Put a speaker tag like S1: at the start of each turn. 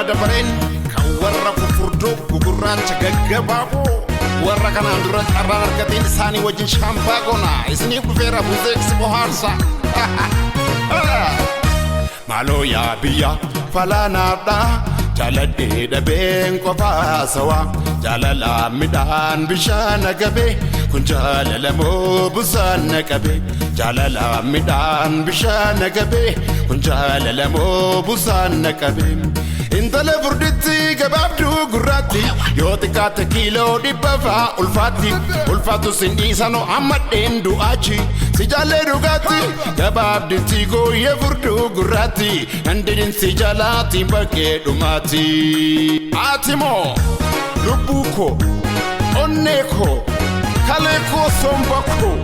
S1: dabareen kan warra fufurdoo gugurraacha gaggabaaboo warra kanaan dura carraan argatiin isaanii wajjin shaampaa goona isiniif dhufeera buzeeksi bohaarsa maaloo yaa biyya falaanaadha jaaladhee dhabeen qofaa sawa jaalala midhaan bishaan gabe kun jaalala moo busaan qabe jaalala midhaan bishaan gabe kun jaalala moo busaan qabe intala furditti gabaabduu gurraatti yoo xiqqaate kiiloo dhibbafa ulfaatu sindhiisano ammadheen du'aachi si jaallee dhugaatti gabaabditti gooyyee furduu gurraatti handidin si jaalaatti bakkee dhumaatti ati moo lubbuu koo onnee koo kalee koo somba koo